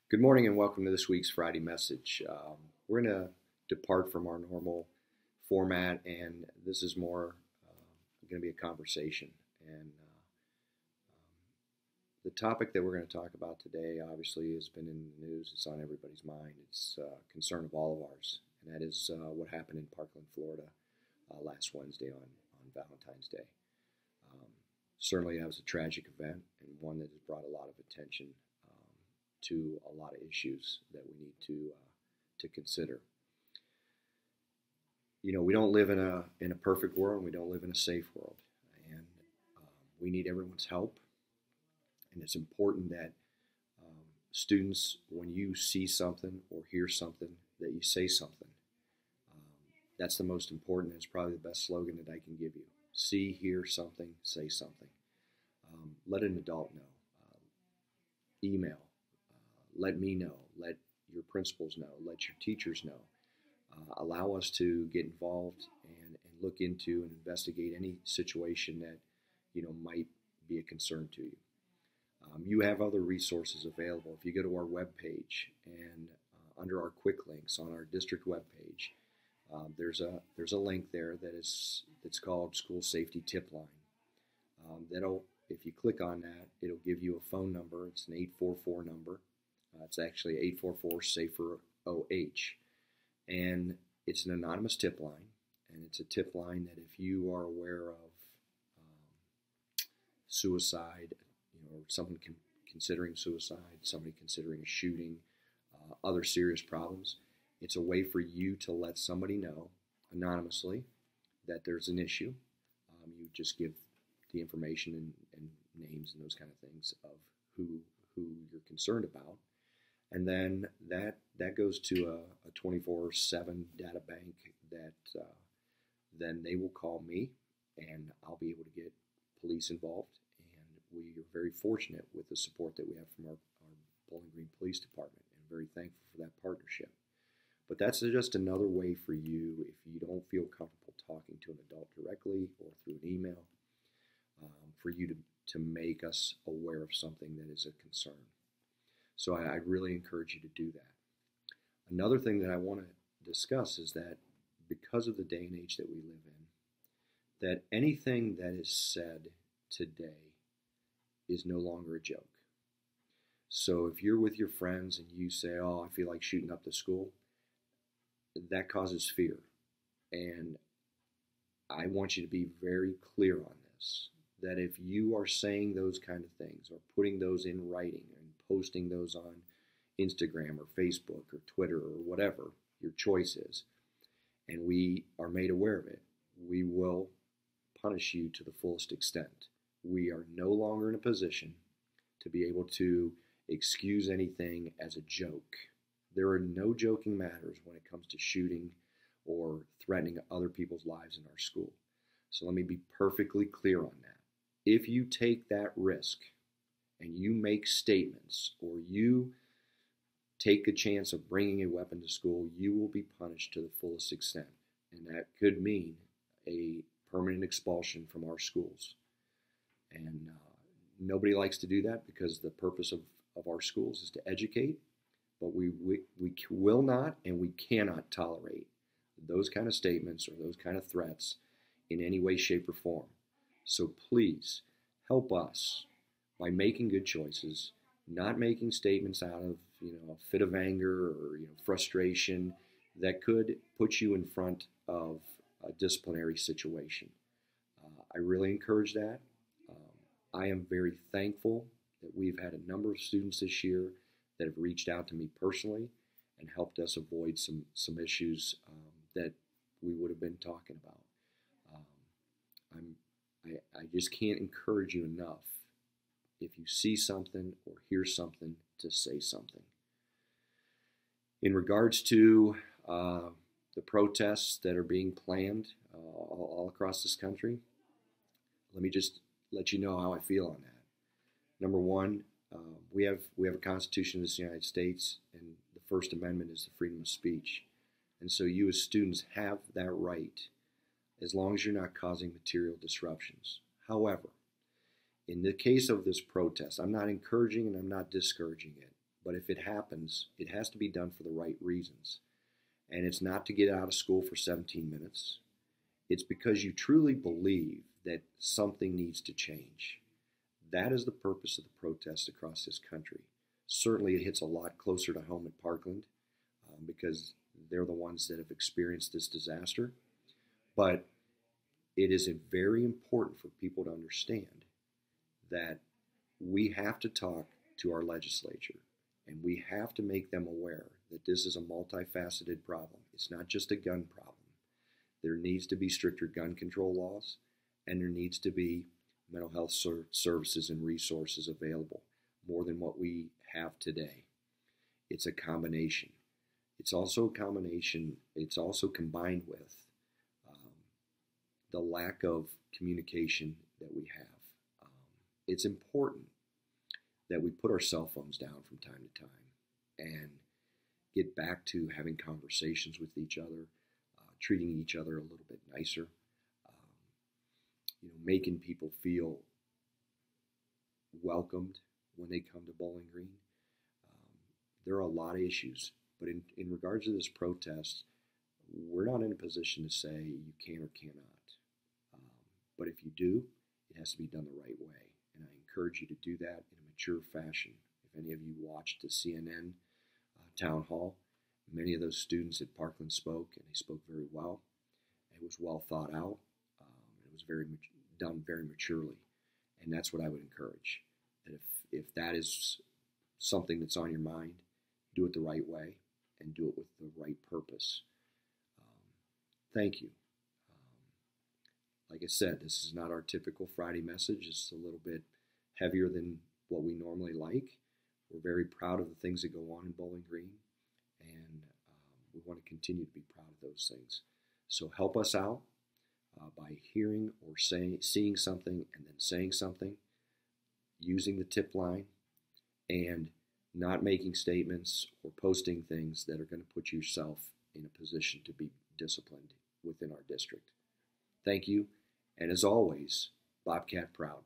Good morning and welcome to this week's Friday message. We're going to depart from our normal format, and this is more going to be a conversation. And the topic that we're going to talk about today obviously has been in the news. It's on everybody's mind. It's a concern of all of ours, and that is what happened in Parkland, Florida last Wednesday on Valentine's Day. Certainly that was a tragic event and one that has brought a lot of attention to a lot of issues that we need to consider. You know, we don't live in a perfect world, and we don't live in a safe world, and we need everyone's help. And it's important that students, when you see something or hear something, that you say something. That's the most important. It's probably the best slogan that I can give you. See, hear something, say something. Let an adult know. Email. Let me know. Let your principals know. Let your teachers know. Allow us to get involved and look into and investigate any situation that might be a concern to you. You have other resources available. If you go to our webpage and under our quick links on our district webpage, there's a link there that's called School Safety Tip Line. If you click on that, it'll give you a phone number. It's an 844 number. It's actually 844-SAFER-OH. And it's an anonymous tip line. And it's a tip line that if you are aware of suicide, or someone considering suicide, somebody considering a shooting, other serious problems, it's a way for you to let somebody know anonymously that there's an issue. You just give the information and names and those kind of things of who you're concerned about. And then that goes to a 24/7 data bank that then they will call me, and I'll be able to get police involved. And we are very fortunate with the support that we have from our Bowling Green Police Department, and very thankful for that partnership. But that's just another way for you, if you don't feel comfortable talking to an adult directly or through an email, for you to make us aware of something that is a concern. So I really encourage you to do that. Another thing that I want to discuss is that because of the day and age that we live in, that anything that is said today is no longer a joke. So if you're with your friends and you say, "Oh, I feel like shooting up the school," that causes fear. And I want you to be very clear on this, that if you are saying those kind of things or putting those in writing and posting those on Instagram or Facebook or Twitter or whatever your choice is, and we are made aware of it, we will punish you to the fullest extent. We are no longer in a position to be able to excuse anything as a joke. There are no joking matters when it comes to shooting or threatening other people's lives in our school. So let me be perfectly clear on that. If you take that risk and you make statements or you take a chance of bringing a weapon to school, you will be punished to the fullest extent. And that could mean a permanent expulsion from our schools. And nobody likes to do that, because the purpose of our schools is to educate. But we will not and we cannot tolerate those kind of statements or those kind of threats in any way, shape, or form. So please help us by making good choices, not making statements out of a fit of anger or frustration that could put you in front of a disciplinary situation. I really encourage that. I am very thankful that we've had a number of students this year that have reached out to me personally and helped us avoid some issues that we would have been talking about. I just can't encourage you enough. If you see something or hear something, to say something. In regards to the protests that are being planned all across this country, let me just let you know how I feel on that. Number one, we have a Constitution of the United States, and the First Amendment is the freedom of speech. And so you as students have that right, as long as you're not causing material disruptions. However, in the case of this protest, I'm not encouraging and I'm not discouraging it, But if it happens, it has to be done for the right reasons. And it's not to get out of school for 17 minutes. It's because you truly believe that something needs to change. That is the purpose of the protests across this country. Certainly it hits a lot closer to home at Parkland because they're the ones that have experienced this disaster. But it is very important for people to understand that we have to talk to our legislature and we have to make them aware that this is a multifaceted problem. It's not just a gun problem. There needs to be stricter gun control laws, and there needs to be mental health services and resources available, more than what we have today. It's a combination. It's also combined with the lack of communication that we have. It's important that we put our cell phones down from time to time and get back to having conversations with each other, treating each other a little bit nicer, making people feel welcomed when they come to Bowling Green. There are a lot of issues, but in regards to this protest, we're not in a position to say you can or cannot. But if you do, it has to be done the right way. And I encourage you to do that in a mature fashion. If any of you watched the CNN town hall, many of those students at Parkland spoke, and they spoke very well. It was well thought out. It was done very maturely. And that's what I would encourage. That if that is something that's on your mind, do it the right way and do it with the right purpose. Thank you. Like I said, this is not our typical Friday message. It's a little bit heavier than what we normally like. We're very proud of the things that go on in Bowling Green, and we want to continue to be proud of those things. So help us out by hearing or seeing something and then saying something, using the tip line, and not making statements or posting things that are going to put yourself in a position to be disciplined within our district. Thank you, and as always, Bobcat proud.